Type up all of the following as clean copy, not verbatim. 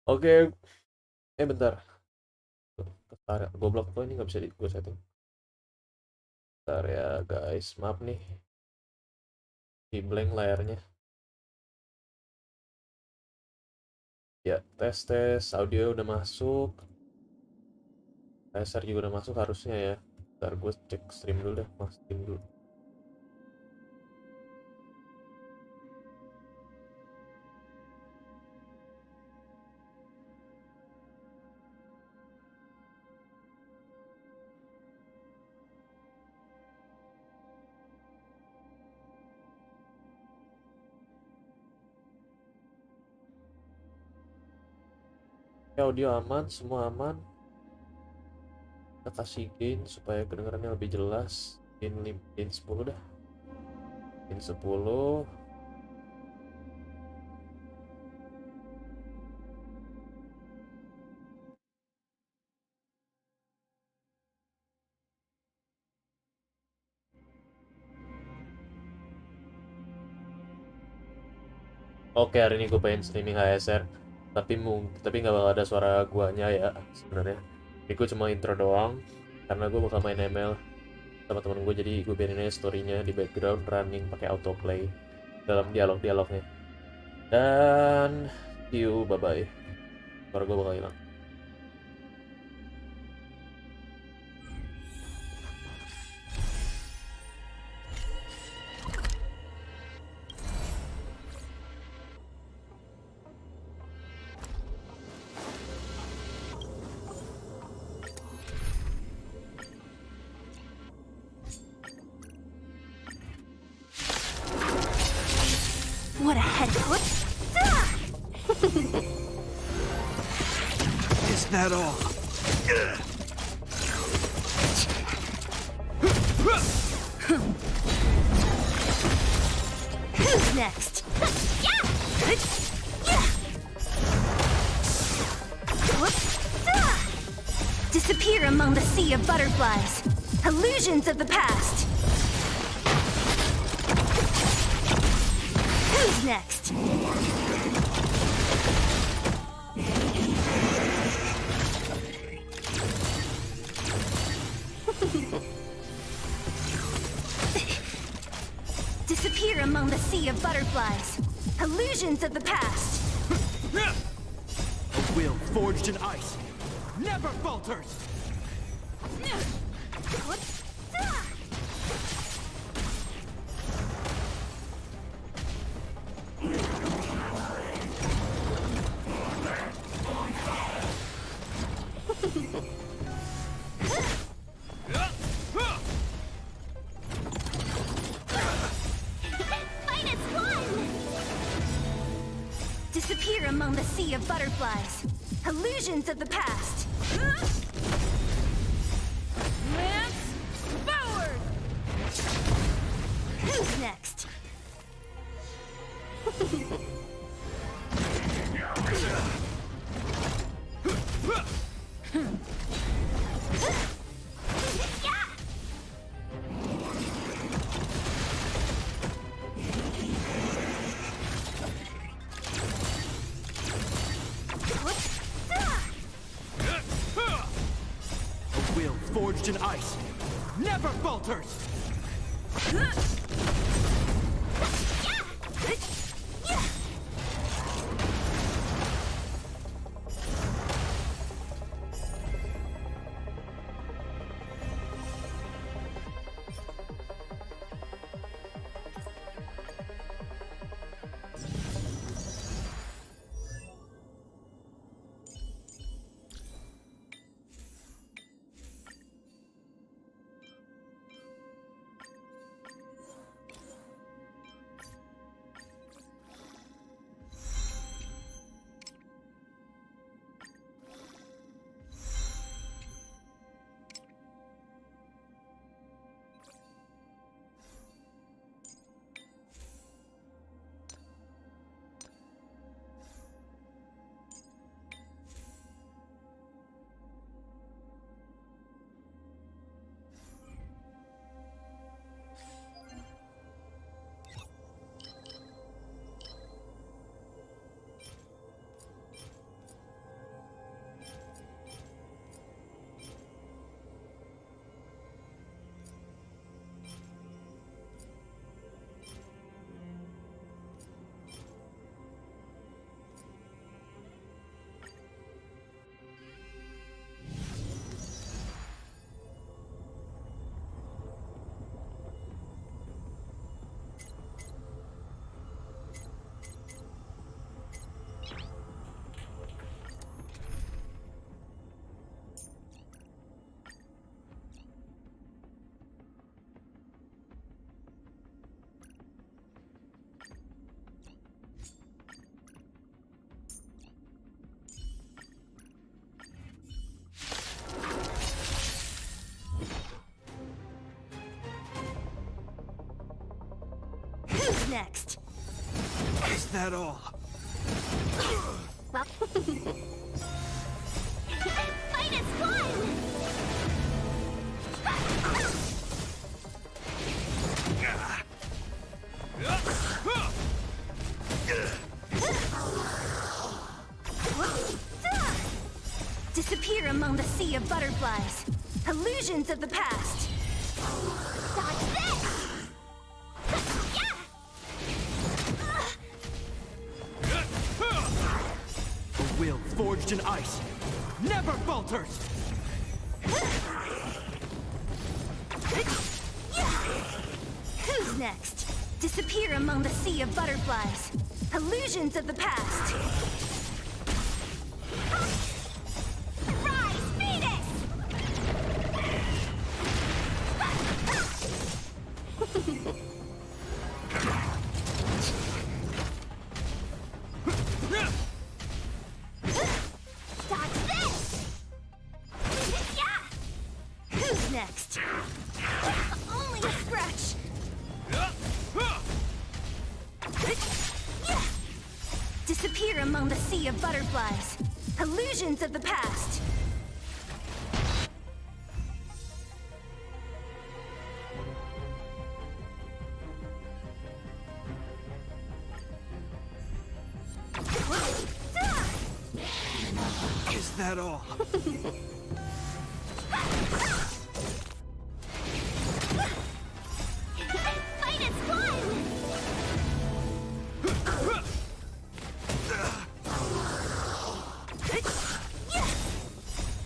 Oke, bentar. Ketarik, goblok tuh ini nggak bisa gue setting. Bentar ya guys, maaf nih, di blank layarnya. Ya, tes tes, audio udah masuk, laser juga udah masuk harusnya ya. Bentar gue cek stream dulu deh, mas stream dulu. Ya, audio aman, semua aman. Kita kasih gain supaya kedengarannya lebih jelas. Gain 10 dah. Gain 10. Oke, hari ini gue pengen streaming ASR, tapi nggak bakal ada suara guanya ya sebenarnya. Ini gue cuma intro doang, karena gue bakal main ML sama temen gue, jadi gue biarin aja storynya di background running pakai autoplay dalam dialognya. Dan see you, bye bye. Suara gue bakal hilang. What a head foot! Is that all? Who's next? Disappear among the sea of butterflies. Illusions of the past. Who's next? Disappear among the sea of butterflies. Illusions of the past. A will forged in ice never falters! Disappear among the sea of butterflies. Illusions of the past. Lance forward! Who's next? A will forged in ice never falters! next? Is that all? Well, fight is fun! Disappear among the sea of butterflies. Illusions of the past. Dodge this! A will forged in ice never falters! Who's next? Disappear among the sea of butterflies. Illusions of the past. Rise, Phoenix! Dodge this! Who's next? Only a scratch. Disappear among the sea of butterflies. Illusions of the past. Is that all? Fight is fun!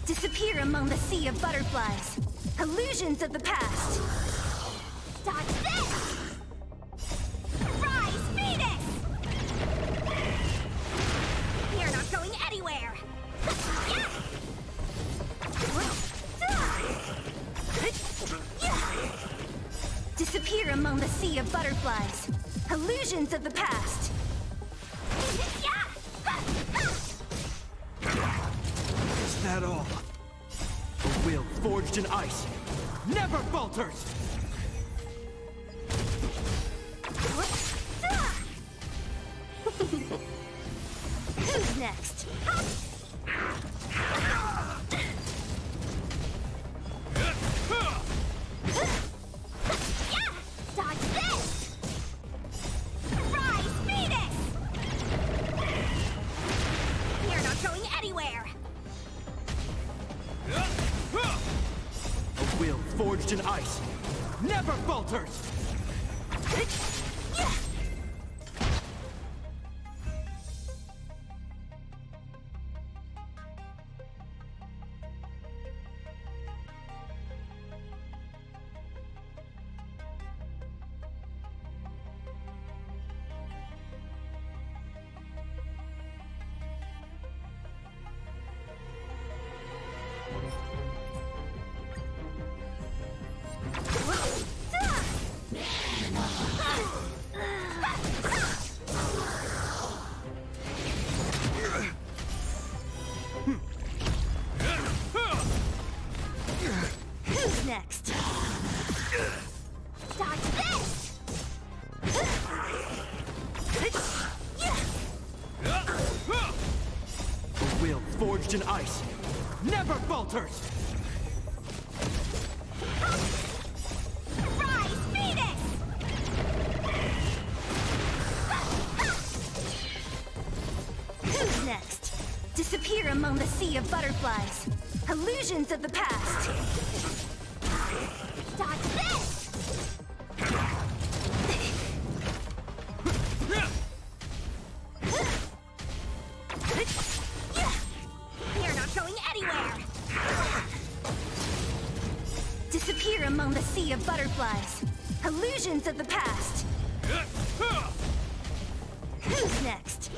Disappear among the sea of butterflies. Illusions of the past. Dodge this! Rise, Phoenix! You're not going anywhere! Disappear among the sea of butterflies. Illusions of the past. Is that all? A will forged in ice never falters! Who's next? Dodge this! Rise, Phoenix! You're not going anywhere! A will forged in ice never falters! Who's next? Dodge this! A will forged in ice never falters! Rise, Phoenix! Who's next? Disappear among the sea of butterflies. Illusions of the past. Dodge this! You're not going anywhere! Disappear among the sea of butterflies. Illusions of the past. Who's next?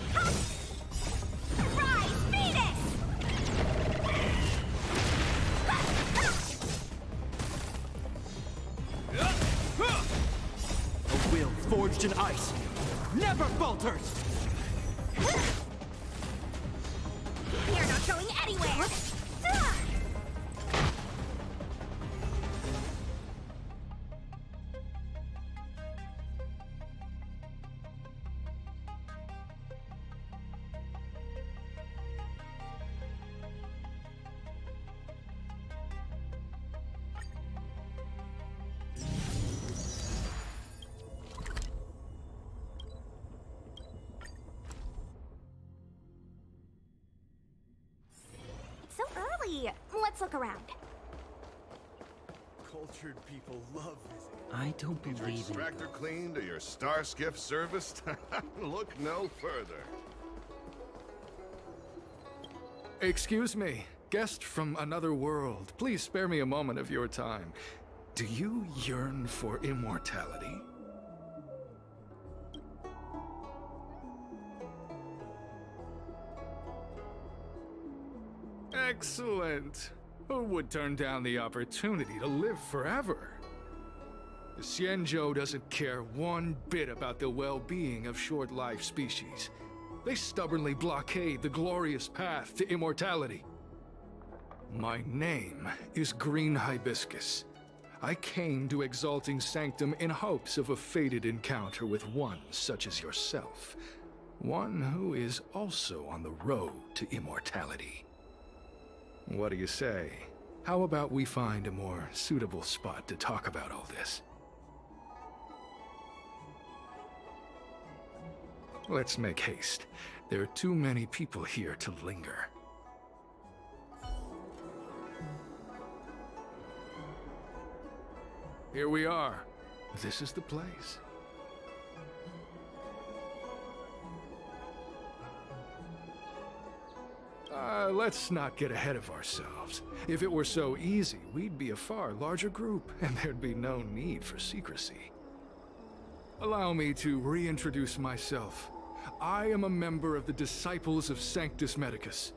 Rise, Phoenix! A will forged in ice never falters! You're not going anywhere! Hey, let's look around. Cultured people love visiting. I don't Need your believe in extractor ghosts. cleaned or your star skiff serviced? Look no further. Excuse me, guest from another world. Please spare me a moment of your time. Do you yearn for immortality? Excellent. Who would turn down the opportunity to live forever? The XIanzhou doesn't care one bit about the well-being of short-life species. They stubbornly blockade the glorious path to immortality. My name is Green Hibiscus. I came to Exalting Sanctum in hopes of a fated encounter with one such as yourself. One who is also on the road to immortality. What do you say? How about we find a more suitable spot to talk about all this? Let's make haste. There are too many people here to linger. Here we are. This is the place. Let's not get ahead of ourselves. If it were so easy, we'd be a far larger group, and there'd be no need for secrecy. Allow me to reintroduce myself. I am a member of the Disciples of Sanctus Medicus.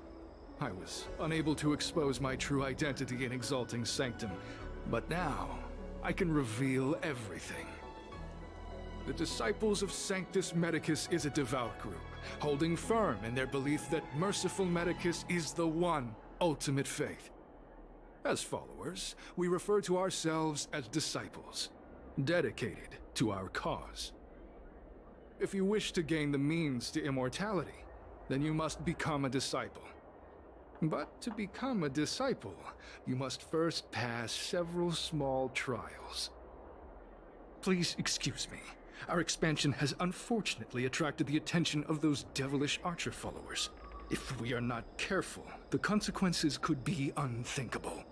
I was unable to expose my true identity in Exalting Sanctum, but now I can reveal everything. The Disciples of Sanctus Medicus is a devout group, holding firm in their belief that Merciful Medicus is the one ultimate faith. As followers, we refer to ourselves as disciples, dedicated to our cause. If you wish to gain the means to immortality, then you must become a disciple. But to become a disciple, you must first pass several small trials. Please excuse me. Our expansion has unfortunately attracted the attention of those devilish archer followers. If we are not careful, the consequences could be unthinkable.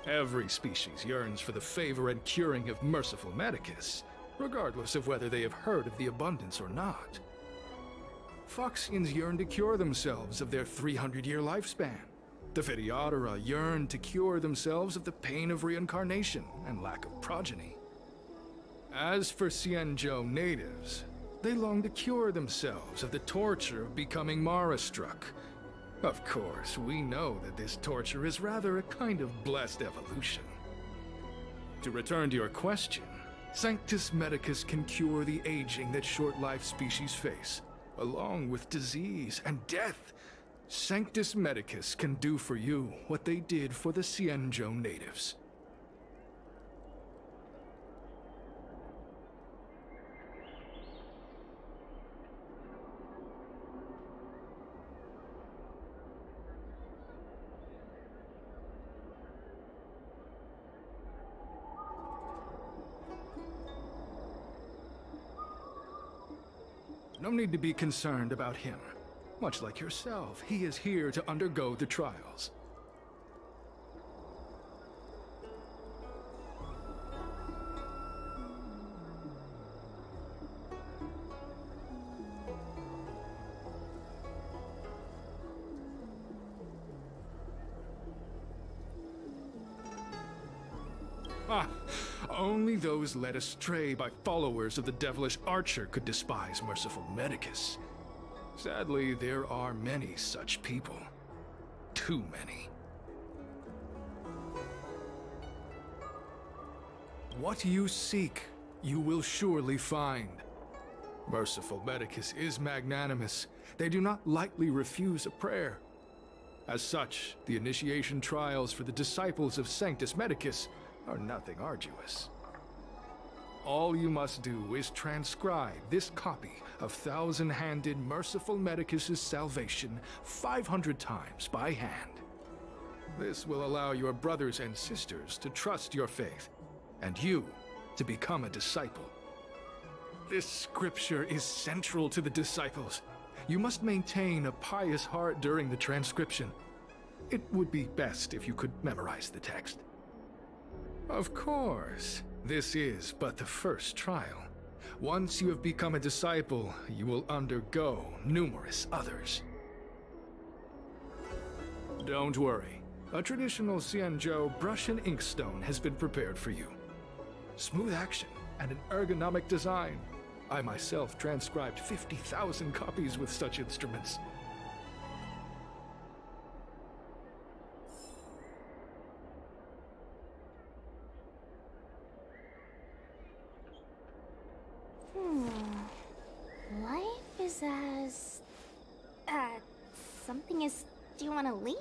Every species yearns for the favor and curing of Merciful Medicus, regardless of whether they have heard of the abundance or not. Foxians yearn to cure themselves of their 300-year lifespan. The Videodora yearn to cure themselves of the pain of reincarnation and lack of progeny. As for XIanzhou natives, they long to cure themselves of the torture of becoming Mara-struck. Of course, we know that this torture is rather a kind of blessed evolution. To return to your question, Sanctus Medicus can cure the aging that short-life species face, along with disease and death. Sanctus Medicus can do for you what they did for the XIanzhou natives. No need to be concerned about him. Much like yourself, he is here to undergo the trials. Ah, only those led astray by followers of the devilish archer could despise merciful Medicus. Sadly, there are many such people. Too many. What you seek, you will surely find. Merciful Medicus is magnanimous. They do not lightly refuse a prayer. As such, the initiation trials for the disciples of Sanctus Medicus are nothing arduous. All you must do is transcribe this copy of thousand-handed Merciful Medicus's salvation 500 times by hand. This will allow your brothers and sisters to trust your faith, and you to become a disciple. This scripture is central to the disciples. You must maintain a pious heart during the transcription. It would be best if you could memorize the text. Of course, this is but the first trial. Once you have become a disciple, you will undergo numerous others. Don't worry. A traditional XIanzhou brush and inkstone has been prepared for you. Smooth action and an ergonomic design. I myself transcribed 50,000 copies with such instruments. Life is as... something is... Do you want to leave?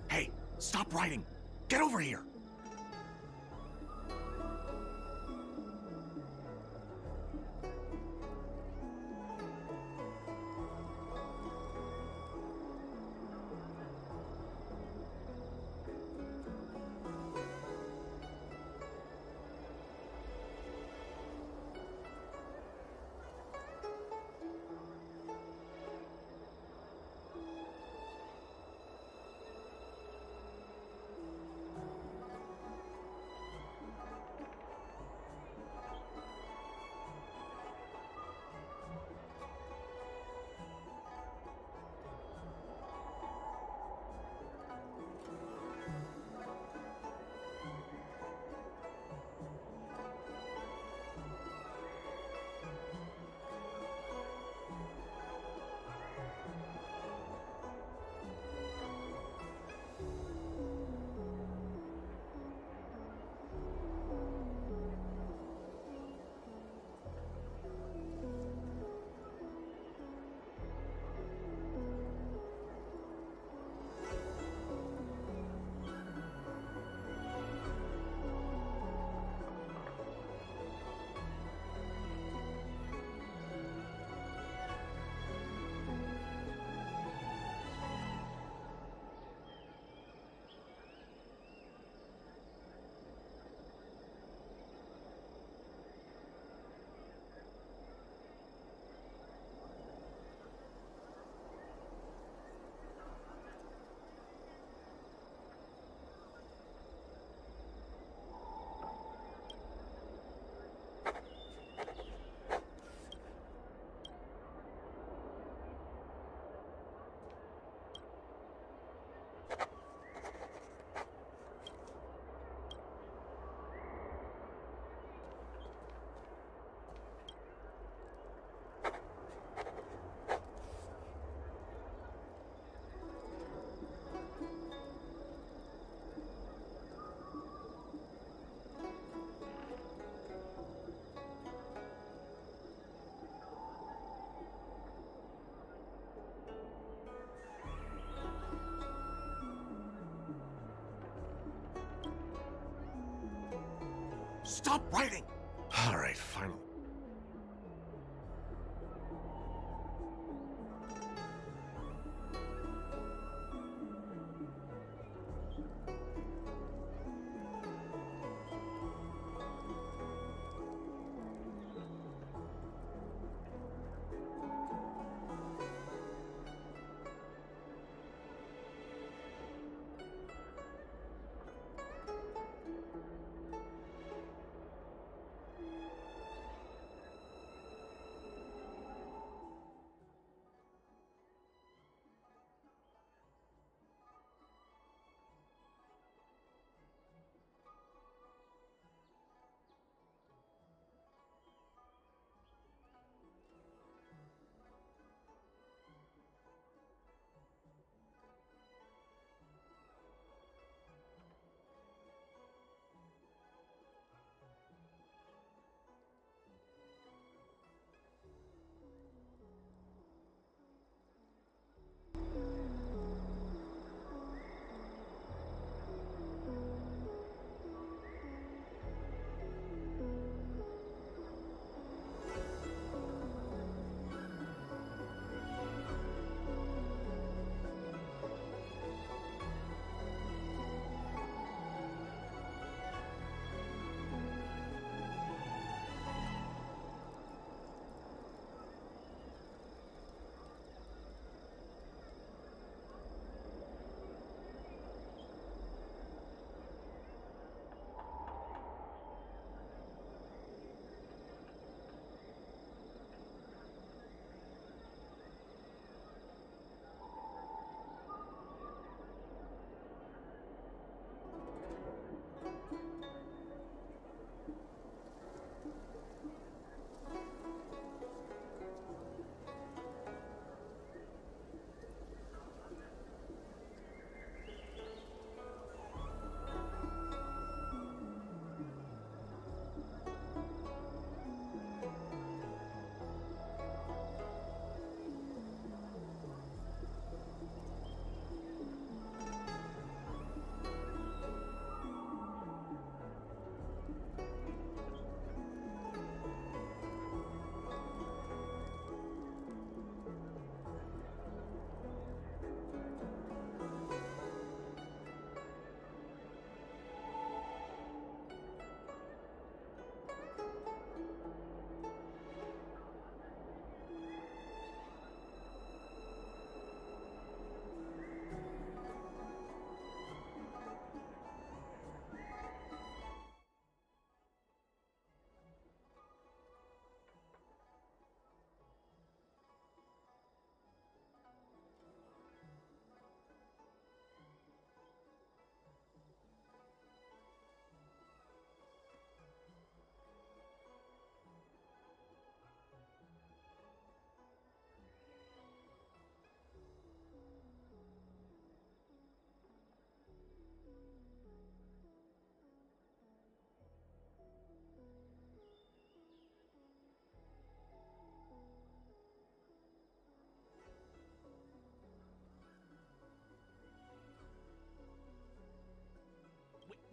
Hey, stop writing! Get over here! Stop writing! Alright, finally.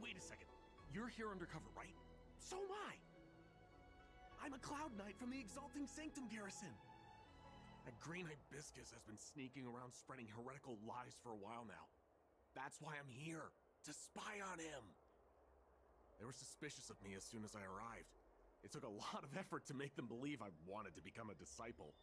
Wait a second. You're here undercover, right? So am I. I'm a Cloud Knight from the Exalting Sanctum Garrison. That green hibiscus has been sneaking around spreading heretical lies for a while now. That's why I'm here, to spy on him. They were suspicious of me as soon as I arrived. It took a lot of effort to make them believe I wanted to become a disciple.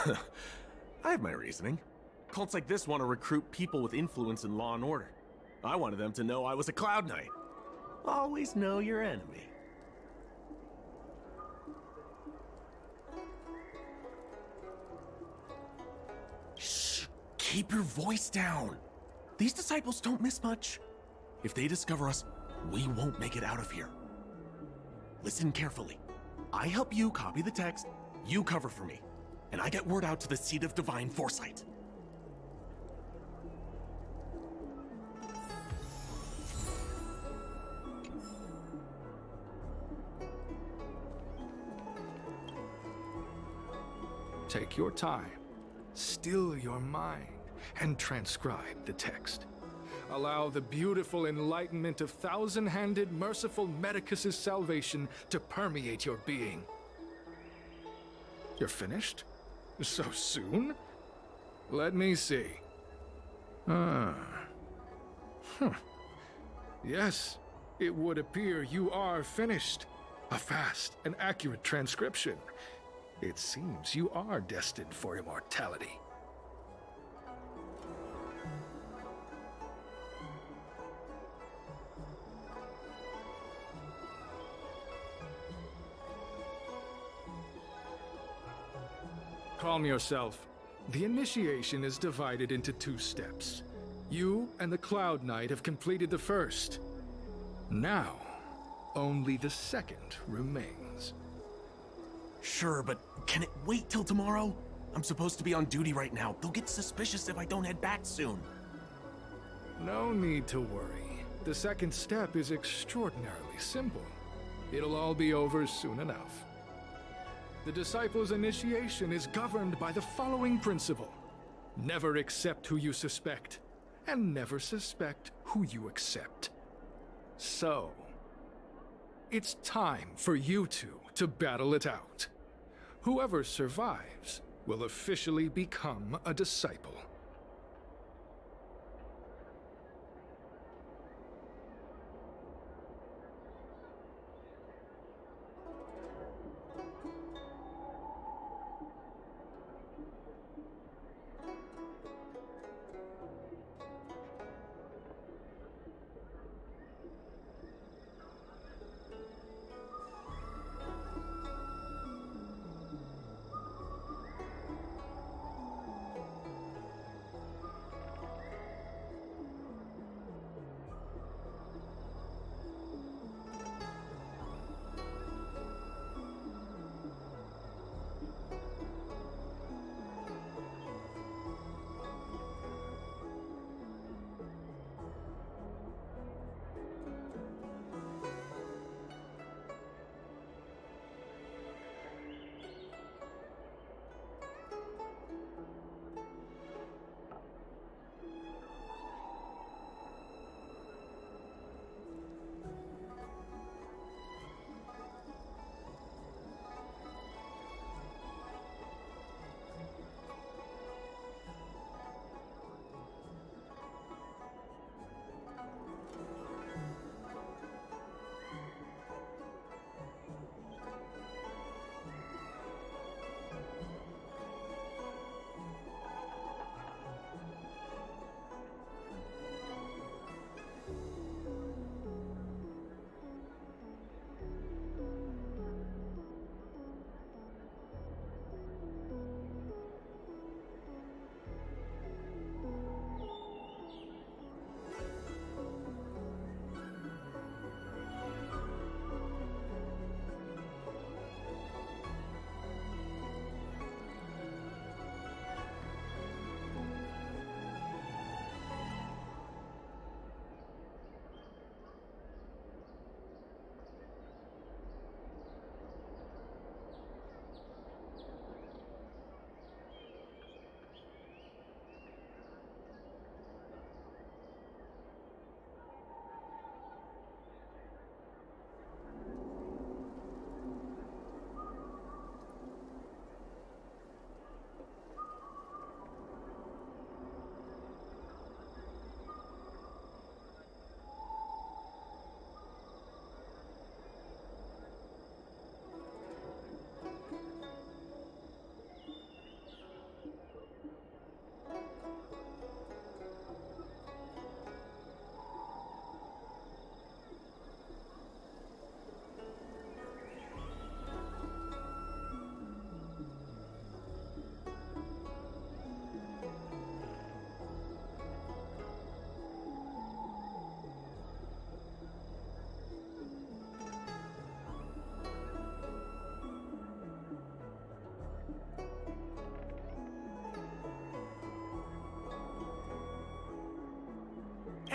I have my reasoning. Cults like this want to recruit people with influence in law and order. I wanted them to know I was a Cloud Knight. Always know your enemy. Shh! Keep your voice down. These disciples don't miss much. If they discover us, we won't make it out of here. Listen carefully. I help you copy the text, you cover for me, and I get word out to the Seat of Divine Foresight. Take your time, still your mind, and transcribe the text. Allow the beautiful enlightenment of thousand-handed, merciful Medicus's salvation to permeate your being. You're finished? So soon? Let me see. Yes, it would appear you are finished. A fast and accurate transcription. It seems you are destined for immortality. Calm yourself. The initiation is divided into 2 steps. You and the Cloud Knight have completed the first. Now, only the second remains. Sure, but can it wait till tomorrow? I'm supposed to be on duty right now. They'll get suspicious if I don't head back soon. No need to worry. The second step is extraordinarily simple. It'll all be over soon enough. The disciples' initiation is governed by the following principle. Never accept who you suspect, and never suspect who you accept. So, it's time for you two to battle it out. Whoever survives will officially become a disciple.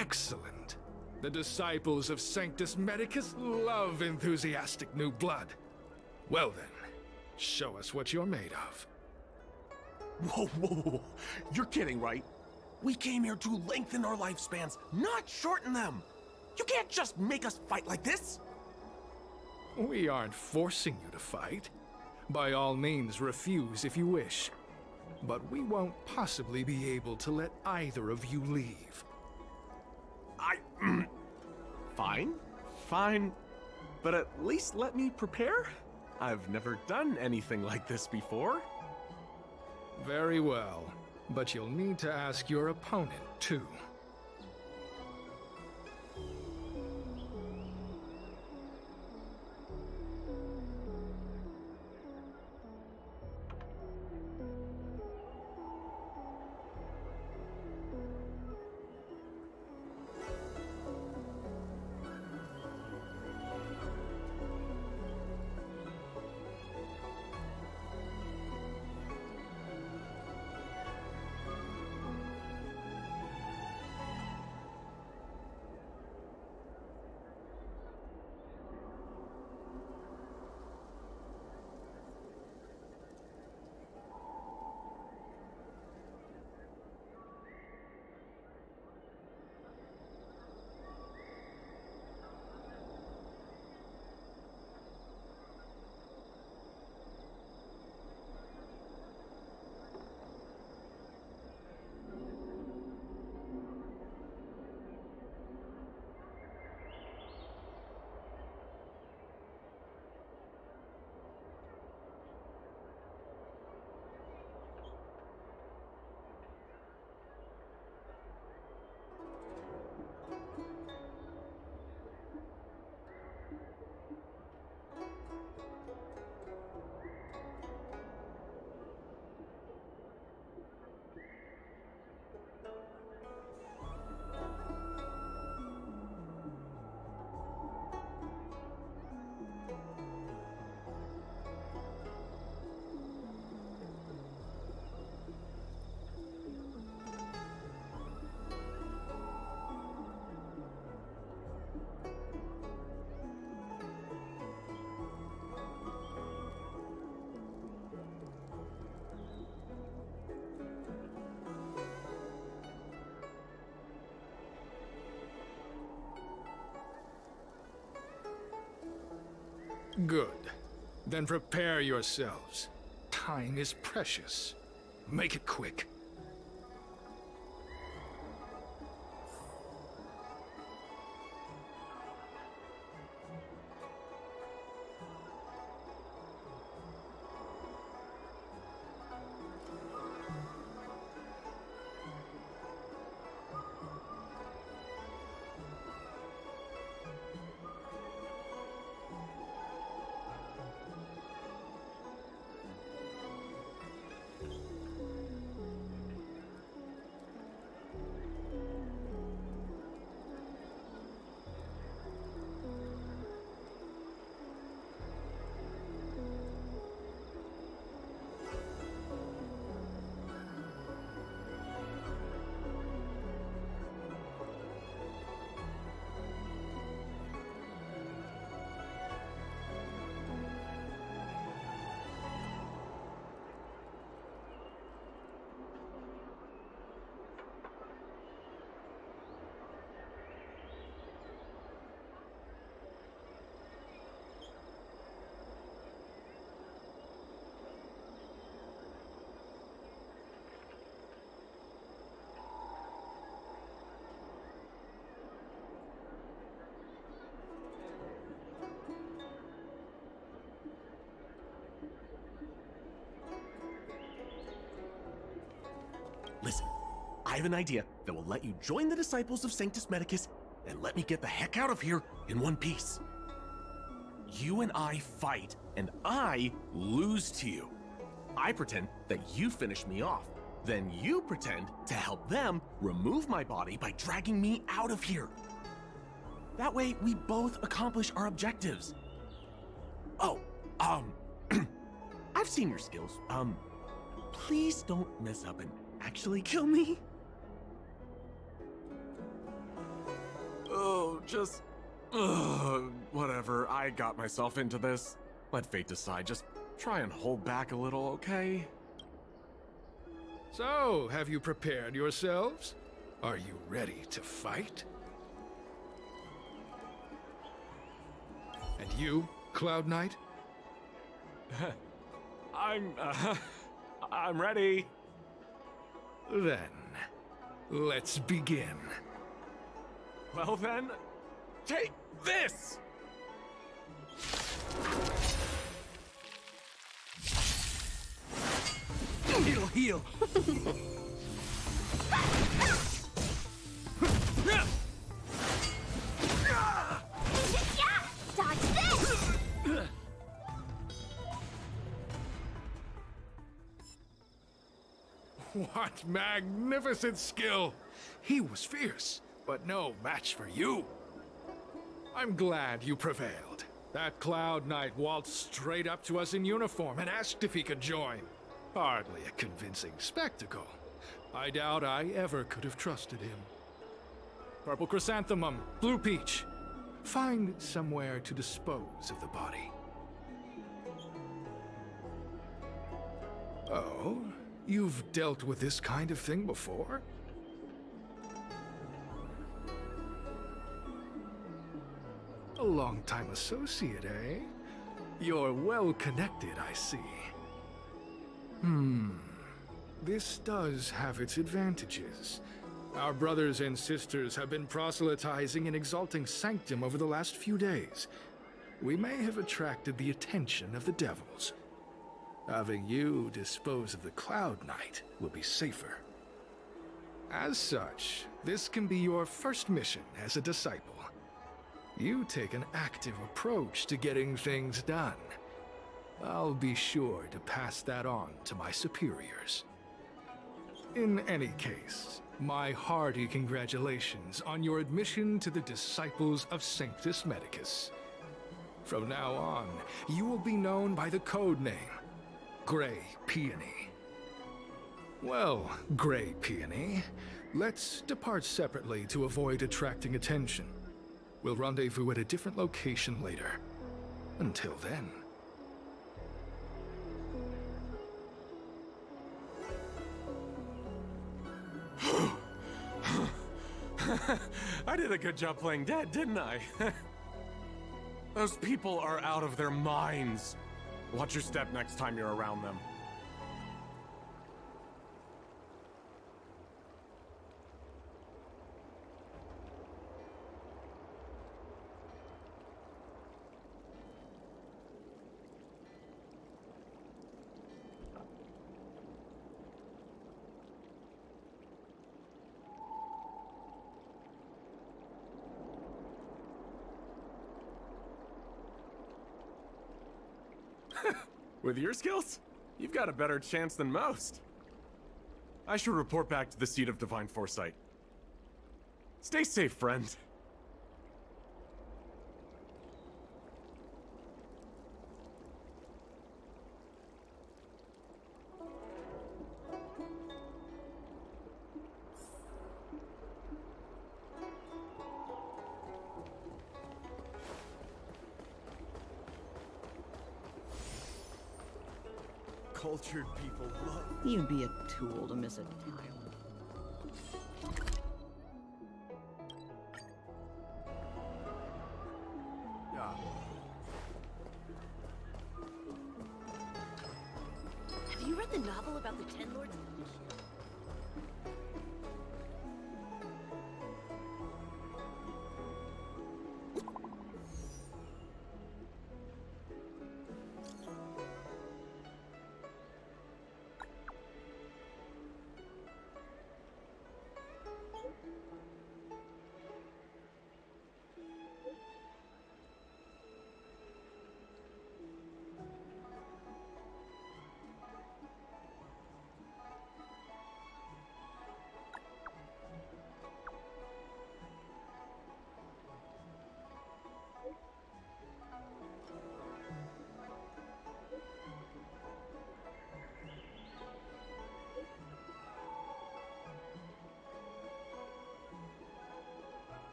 Excellent. The disciples of Sanctus Medicus love enthusiastic new blood. Well then, show us what you're made of. Whoa, whoa, whoa, whoa. You're kidding, right? We came here to lengthen our lifespans, not shorten them. You can't just make us fight like this. We aren't forcing you to fight. By all means, refuse if you wish. But we won't possibly be able to let either of you leave. Fine. But at least let me prepare. I've never done anything like this before. Very well. But you'll need to ask your opponent, too. Good. Then prepare yourselves. Time is precious. Make it quick. Listen, I have an idea that will let you join the disciples of Sanctus Medicus and let me get the heck out of here in one piece. You and I fight, and I lose to you. I pretend that you finish me off. Then you pretend to help them remove my body by dragging me out of here. That way, we both accomplish our objectives. Oh, I've seen your skills. Please don't mess up and actually kill me. Just... whatever, I got myself into this. Let fate decide, just try and hold back a little, okay? So, have you prepared yourselves? Are you ready to fight? And you, Cloud Knight? I'm ready. Then, let's begin. Well then, take this! It'll heal. Yeah! Dodge this! What magnificent skill! He was fierce, but no match for you. I'm glad you prevailed. That Cloud Knight waltzed straight up to us in uniform and asked if he could join. Hardly a convincing spectacle. I doubt I ever could have trusted him. Purple Chrysanthemum, Blue Peach. Find somewhere to dispose of the body. Oh, you've dealt with this kind of thing before? A long-time associate, eh? You're well connected, I see. This does have its advantages. Our brothers and sisters have been proselytizing and exalting Sanctum over the last few days. We may have attracted the attention of the devils. Having you dispose of the Cloud Knight will be safer. As such, this can be your first mission as a disciple. You take an active approach to getting things done. I'll be sure to pass that on to my superiors. In any case, my hearty congratulations on your admission to the Disciples of Sanctus Medicus. From now on, you will be known by the code name, Grey Peony. Well, Grey Peony, let's depart separately to avoid attracting attention. We'll rendezvous at a different location later. Until then. I did a good job playing dead, didn't I? Those people are out of their minds. Watch your step next time you're around them. With your skills, you've got a better chance than most. I should report back to the seat of divine foresight. Stay safe, friend. Cultured people love... You'd be a tool to miss a tile. Have you read the novel about the Ten Lords?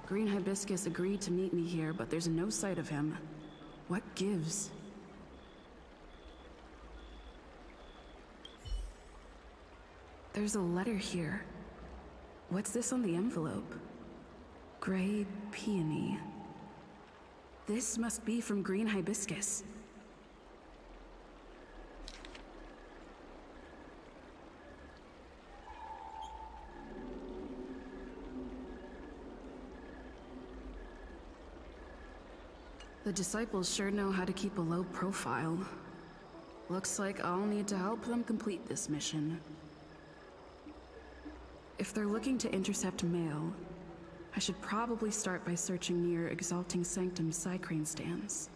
Green Hibiscus agreed to meet me here, but there's no sight of him. What gives? There's a letter here. What's this on the envelope? Gray peony. This must be from Green Hibiscus. The disciples sure know how to keep a low profile. Looks like I'll need to help them complete this mission. If they're looking to intercept mail, I should probably start by searching near Exalting Sanctum's Psycrane stands.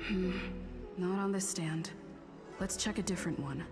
Not on this stand. Let's check a different one.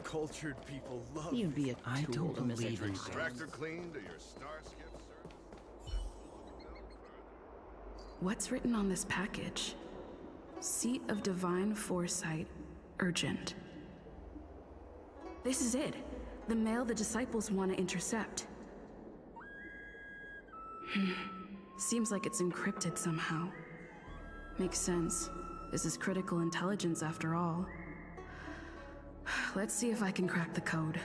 Cultured people love You'd be a I tool don't to miss believe in it. Tractor cleaned to your Starskip service. What's written on this package? Seat of Divine Foresight, urgent. This is it. The mail the disciples want to intercept. Seems like it's encrypted somehow. Makes sense. This is critical intelligence after all. Let's see if I can crack the code.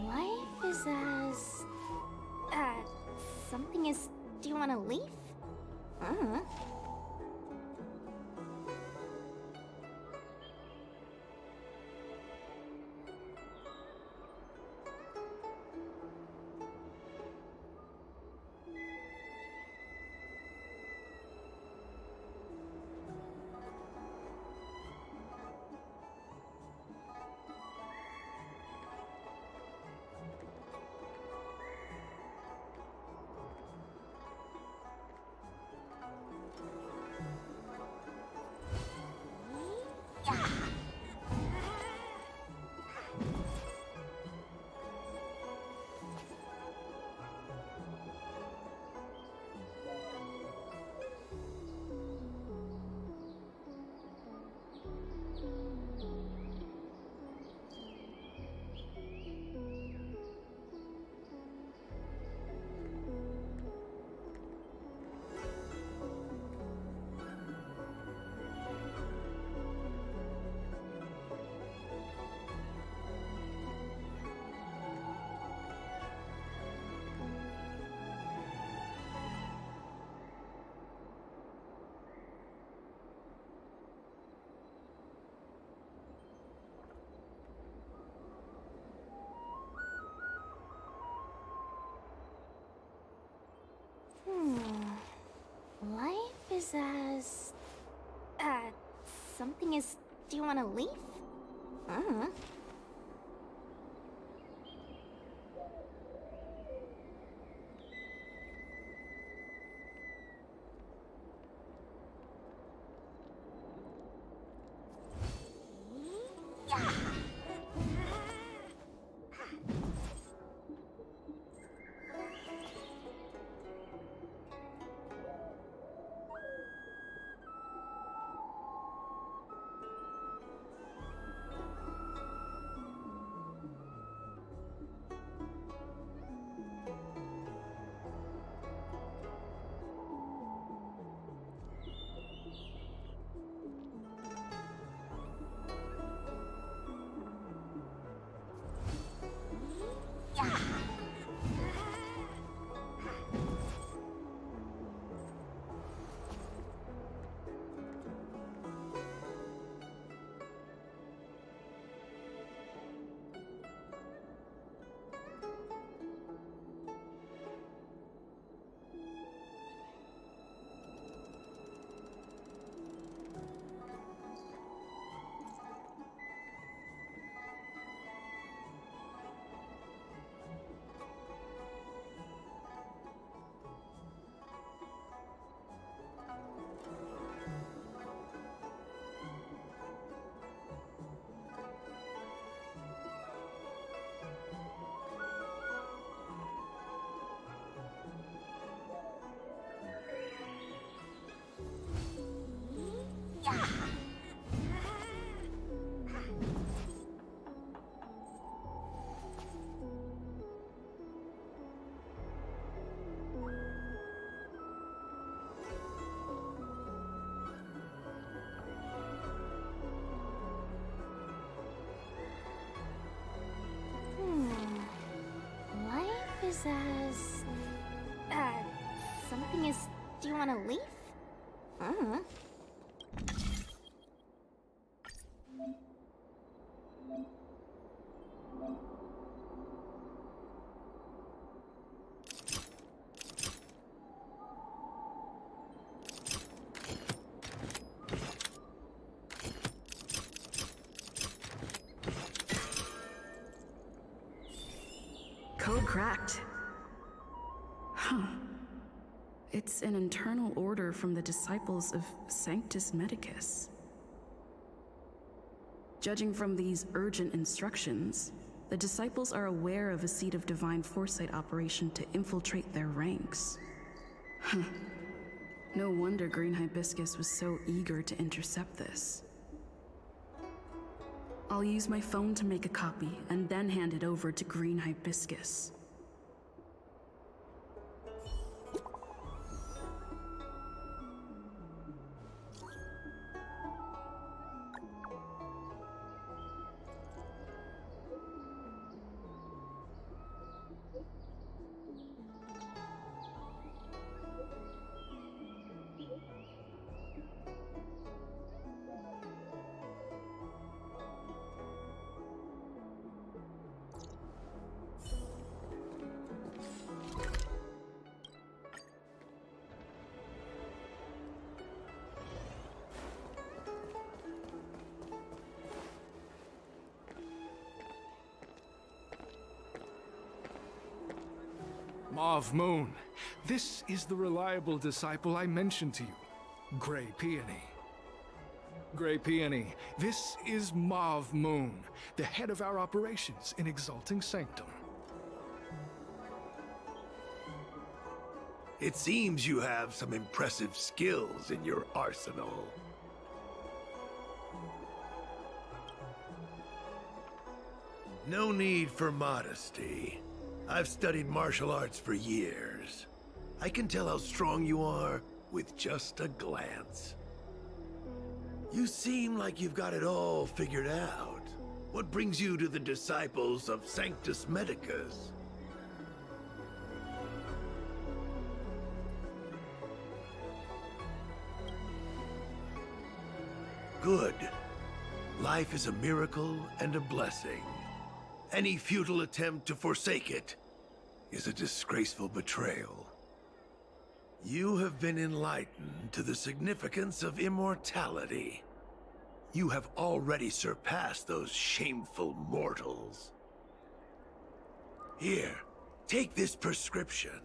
Life is as... something is... Do you want to leave? is as... something is... Do you want to leave? Life is as... something is... Do you want to leave? Code cracked. Huh. It's an internal order from the disciples of Sanctus Medicus. Judging from these urgent instructions, the disciples are aware of a seed of divine foresight operation to infiltrate their ranks. Huh. No wonder Green Hibiscus was so eager to intercept this. I'll use my phone to make a copy and then hand it over to Green Hibiscus. Mauve Moon, this is the reliable disciple I mentioned to you, Grey Peony. Grey Peony, this is Mauve Moon, the head of our operations in Exalting Sanctum. It seems you have some impressive skills in your arsenal. No need for modesty. I've studied martial arts for years. I can tell how strong you are with just a glance. You seem like you've got it all figured out. What brings you to the disciples of Sanctus Medicus? Good. Life is a miracle and a blessing. Any futile attempt to forsake it is a disgraceful betrayal. You have been enlightened to the significance of immortality. You have already surpassed those shameful mortals. Here, take this prescription.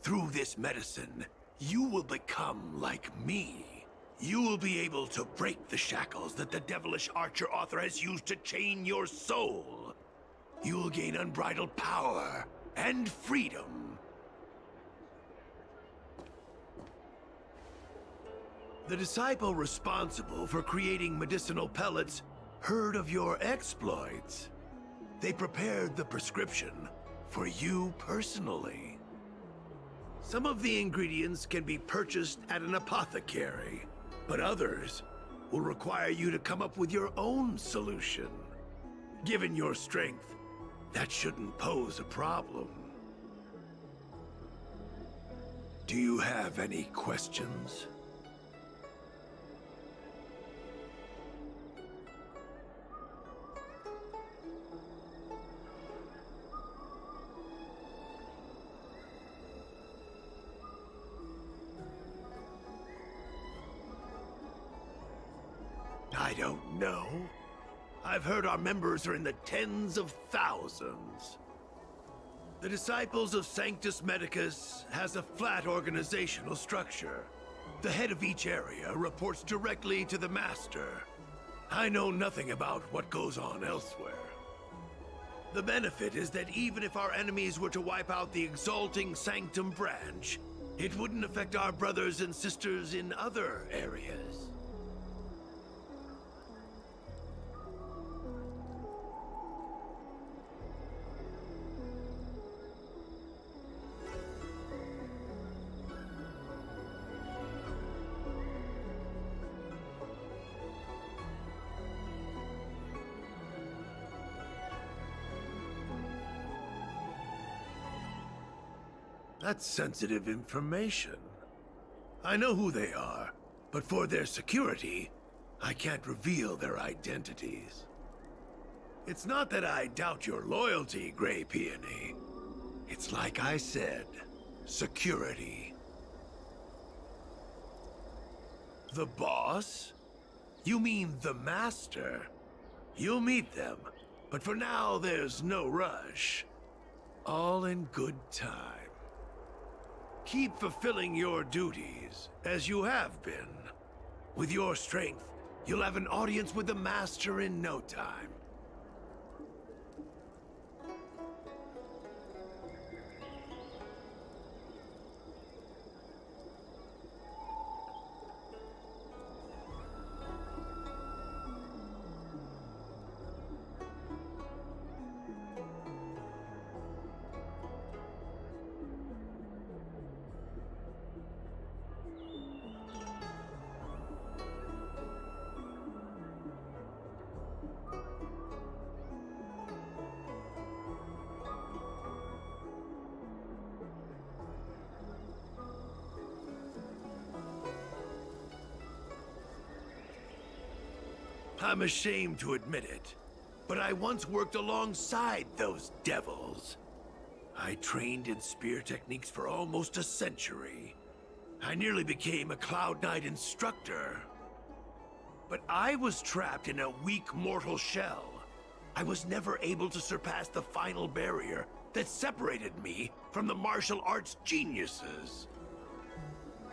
Through this medicine, you will become like me. You will be able to break the shackles that the devilish archer author has used to chain your soul. You will gain unbridled power and freedom. The disciple responsible for creating medicinal pellets heard of your exploits. They prepared the prescription for you personally. Some of the ingredients can be purchased at an apothecary, but others will require you to come up with your own solution. Given your strength, that shouldn't pose a problem. Do you have any questions? I don't know. I've heard our members are in the tens of thousands. The Disciples of Sanctus Medicus has a flat organizational structure. The head of each area reports directly to the Master. I know nothing about what goes on elsewhere. The benefit is that even if our enemies were to wipe out the Exalting Sanctum branch, it wouldn't affect our brothers and sisters in other areas. That's sensitive information. I know who they are, but for their security, I can't reveal their identities. It's not that I doubt your loyalty, Grey Peony. It's like I said, security. The boss? You mean the Master? You'll meet them, but for now there's no rush. All in good time. Keep fulfilling your duties, as you have been. With your strength, you'll have an audience with the Master in no time. I'm ashamed to admit it, but I once worked alongside those devils. I trained in spear techniques for almost a century. I nearly became a Cloud Knight instructor. But I was trapped in a weak mortal shell. I was never able to surpass the final barrier that separated me from the martial arts geniuses.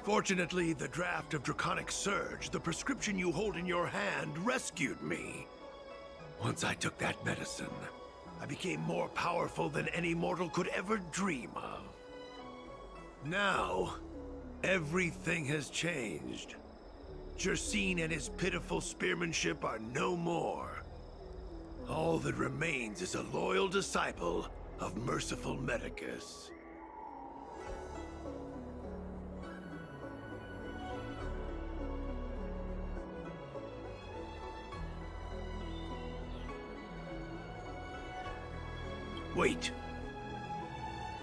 Fortunately, the draft of Draconic Surge, the prescription you hold in your hand, rescued me. Once I took that medicine, I became more powerful than any mortal could ever dream of. Now, everything has changed. Jersine and his pitiful spearmanship are no more. All that remains is a loyal disciple of Merciful Medicus. Wait.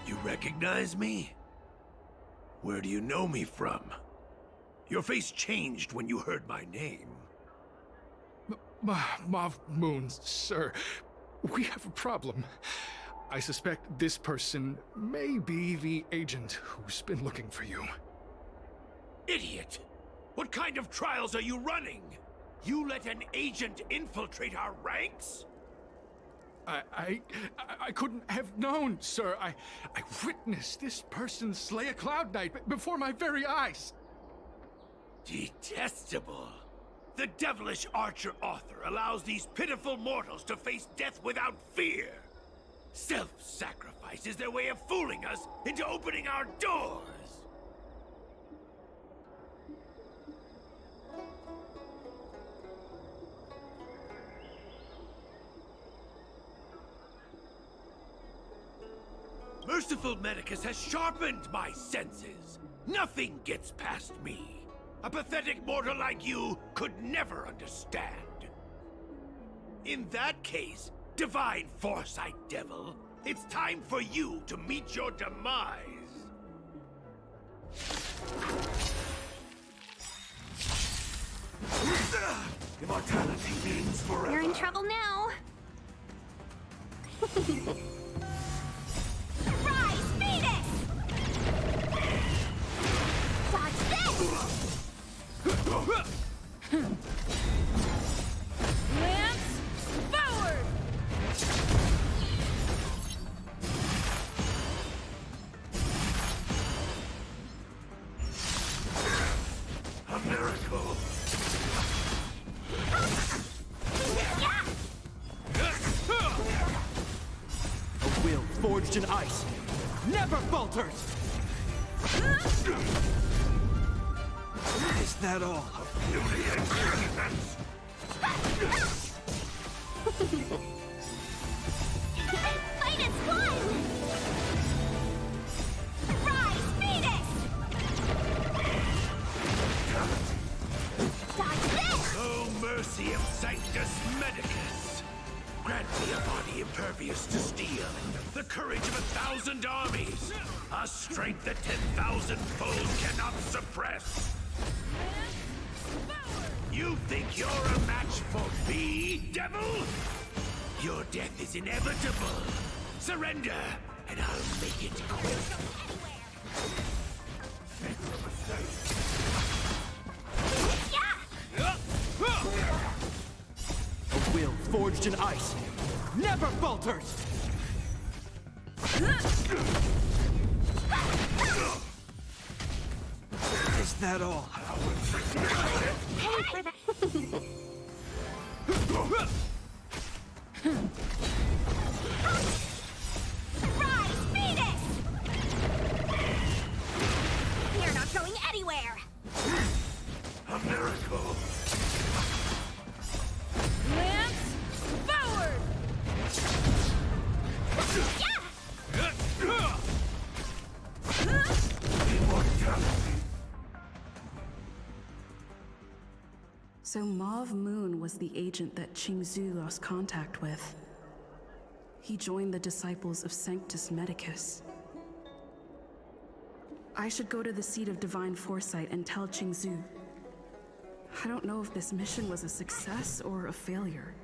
You recognize me? Where do you know me from? Your face changed when you heard my name. Mav Moon, sir. We have a problem. I suspect this person may be the agent who's been looking for you. Idiot! What kind of trials are you running? You let an agent infiltrate our ranks? I couldn't have known, sir. I witnessed this person slay a Cloud Knight before my very eyes. Detestable. The devilish archer author allows these pitiful mortals to face death without fear. Self-sacrifice is their way of fooling us into opening our doors. Merciful Medicus has sharpened my senses. Nothing gets past me. A pathetic mortal like you could never understand. In that case, Divine Foresight Devil, it's time for you to meet your demise. Immortality means forever. You're in trouble now. Rise, Phoenix! Dodge this! Lance forward! A miracle. A will forged in ice never falters! Is that all? Beauty and greatness. Fight is won! Rise, Phoenix! Dodge this! Oh, mercy of Sanctus Medicus! Grant me a body impervious to steel, the courage of 1,000 armies, a strength that 10,000 foes cannot suppress. You think you're a match for me, devil? Your death is inevitable. Surrender, and I'll make it quick. A will forged in ice never falters! Is that all? Pay for that. Rise, Phoenix! You're not going anywhere. A miracle. Lance forward! So Mauve Moon was the agent that XIanzhou lost contact with. He joined the disciples of Sanctus Medicus. I should go to the seat of Divine Foresight and tell XIanzhou. I don't know if this mission was a success or a failure.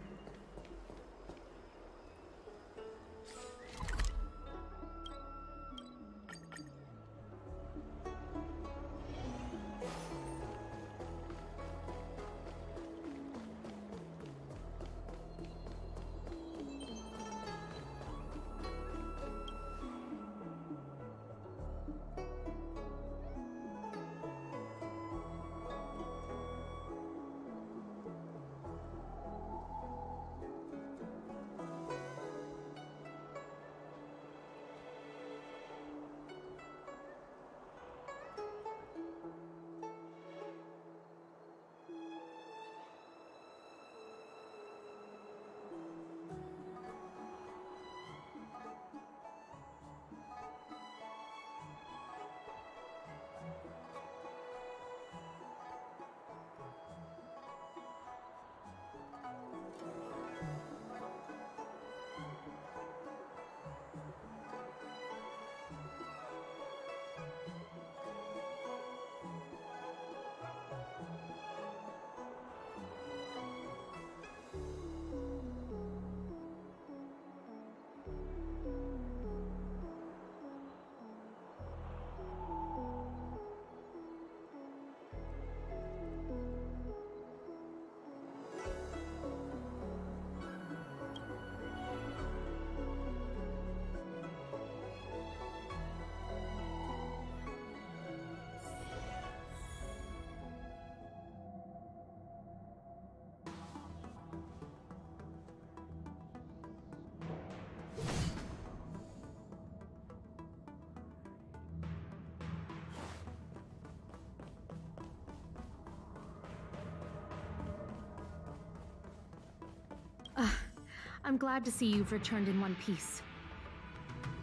I'm glad to see you've returned in one piece.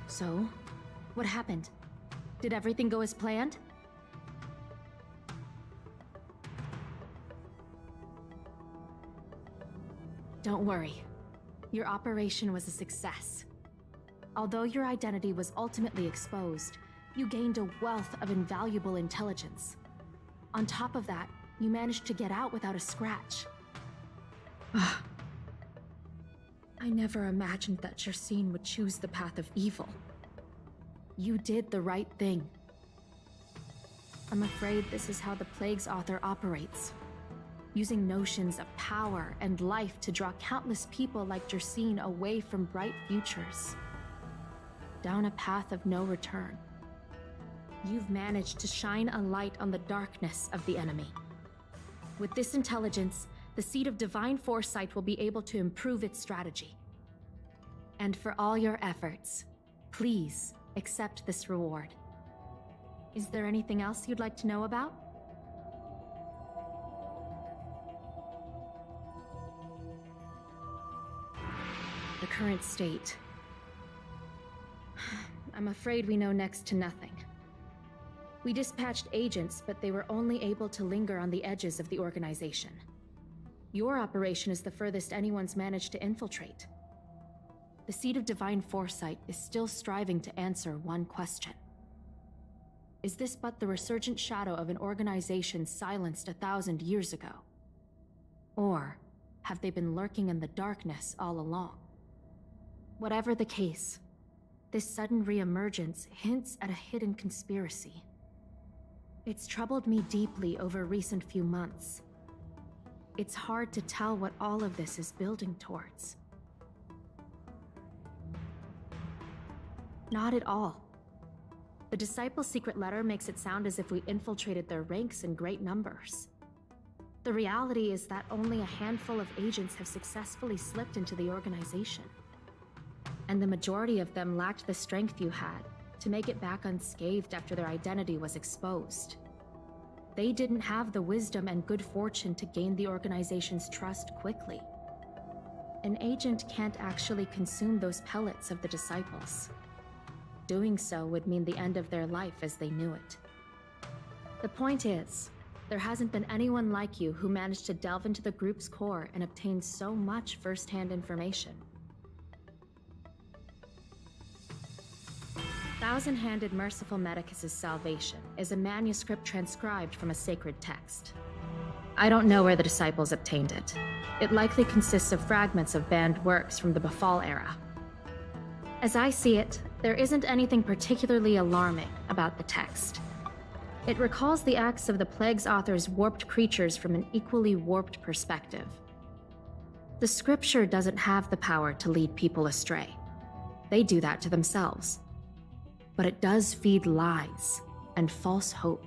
So, what happened? Did everything go as planned? Don't worry. Your operation was a success. Although your identity was ultimately exposed, you gained a wealth of invaluable intelligence. On top of that, you managed to get out without a scratch. I never imagined that Jersine would choose the path of evil. You did the right thing. I'm afraid this is how the Plague's author operates, using notions of power and life to draw countless people like Jersine away from bright futures, down a path of no return. You've managed to shine a light on the darkness of the enemy. With this intelligence, the Seed of Divine Foresight will be able to improve its strategy. And for all your efforts, please accept this reward. Is there anything else you'd like to know about? The current state. I'm afraid we know next to nothing. We dispatched agents, but they were only able to linger on the edges of the organization. Your operation is the furthest anyone's managed to infiltrate. The Seed of Divine Foresight is still striving to answer one question. Is this but the resurgent shadow of an organization silenced 1,000 years ago? Or have they been lurking in the darkness all along? Whatever the case, this sudden reemergence hints at a hidden conspiracy. It's troubled me deeply over recent few months. It's hard to tell what all of this is building towards. Not at all. The Disciple's secret letter makes it sound as if we infiltrated their ranks in great numbers. The reality is that only a handful of agents have successfully slipped into the organization. And the majority of them lacked the strength you had to make it back unscathed after their identity was exposed. They didn't have the wisdom and good fortune to gain the organization's trust quickly. An agent can't actually consume those pellets of the Disciples. Doing so would mean the end of their life as they knew it. The point is, there hasn't been anyone like you who managed to delve into the group's core and obtain so much first-hand information. Thousand-Handed Merciful Medicus's Salvation is a manuscript transcribed from a sacred text. I don't know where the Disciples obtained it. It likely consists of fragments of banned works from the Befall era. As I see it, there isn't anything particularly alarming about the text. It recalls the acts of the Plague's author's warped creatures from an equally warped perspective. The scripture doesn't have the power to lead people astray. They do that to themselves. But it does feed lies and false hope.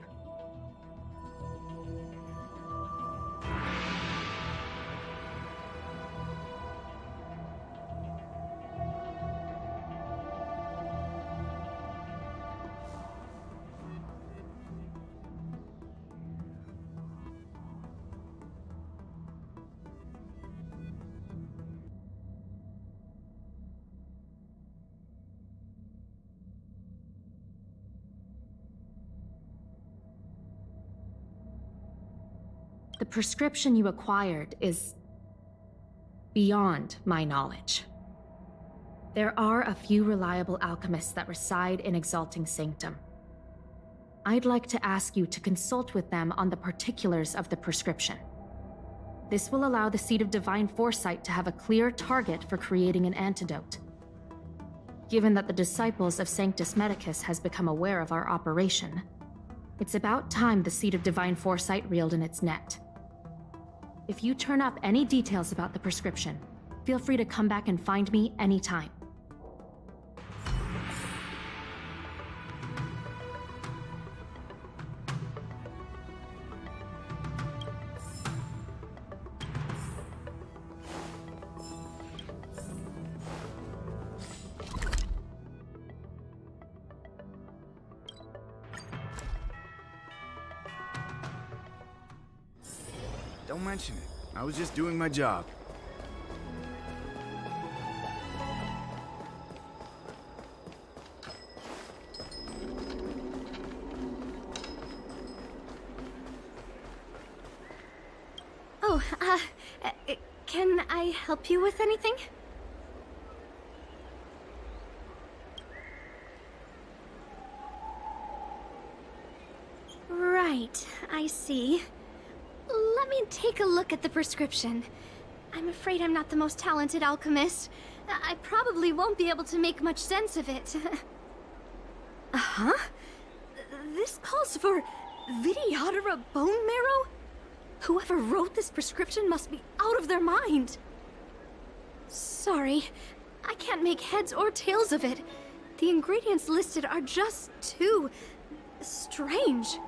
The prescription you acquired is beyond my knowledge. There are a few reliable alchemists that reside in Exalting Sanctum. I'd like to ask you to consult with them on the particulars of the prescription. This will allow the Seed of Divine Foresight to have a clear target for creating an antidote. Given that the Disciples of Sanctus Medicus has become aware of our operation, it's about time the Seed of Divine Foresight reeled in its net. If you turn up any details about the prescription, feel free to come back and find me anytime. Don't mention it. I was just doing my job. Can I help you with anything? Right, I see. Let me take a look at the prescription. I'm afraid I'm not the most talented alchemist. I probably won't be able to make much sense of it. Uh-huh? This calls for Vidyadhara bone marrow? Whoever wrote this prescription must be out of their mind. Sorry, I can't make heads or tails of it. The ingredients listed are just too strange.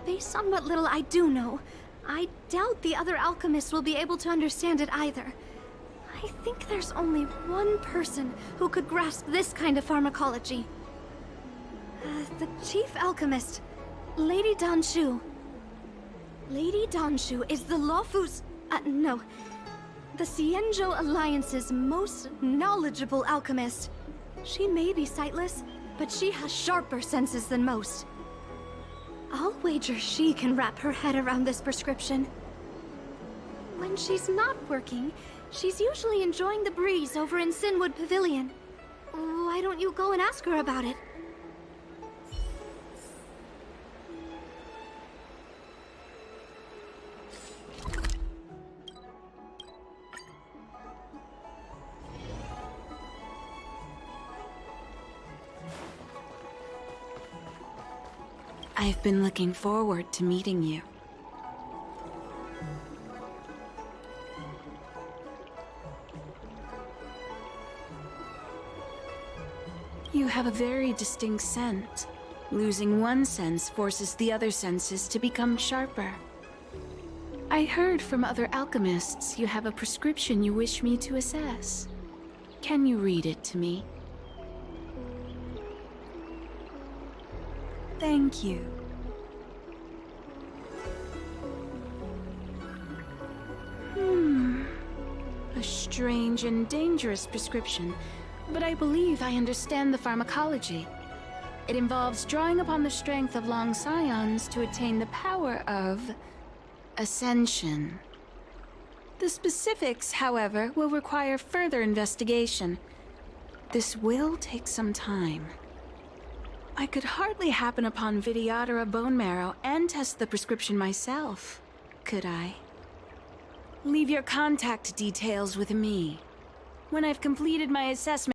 Based on what little I do know, I doubt the other alchemists will be able to understand it either. I think there's only one person who could grasp this kind of pharmacology. The chief alchemist, Lady Danshu. Lady Danshu is the Lawfu's... no. The XIanzhou Alliance's most knowledgeable alchemist. She may be sightless, but she has sharper senses than most. I'll wager she can wrap her head around this prescription. When she's not working, she's usually enjoying the breeze over in Sinwood Pavilion. Why don't you go and ask her about it? I've been looking forward to meeting you. You have a very distinct scent. Losing one sense forces the other senses to become sharper. I heard from other alchemists you have a prescription you wish me to assess. Can you read it to me? Thank you. A strange and dangerous prescription, but I believe I understand the pharmacology. It involves drawing upon the strength of long scions to attain the power of ascension. The specifics, however, will require further investigation. This will take some time. I could hardly happen upon Vidyadhara bone marrow and test the prescription myself, could I? Leave your contact details with me. When I've completed my assessment,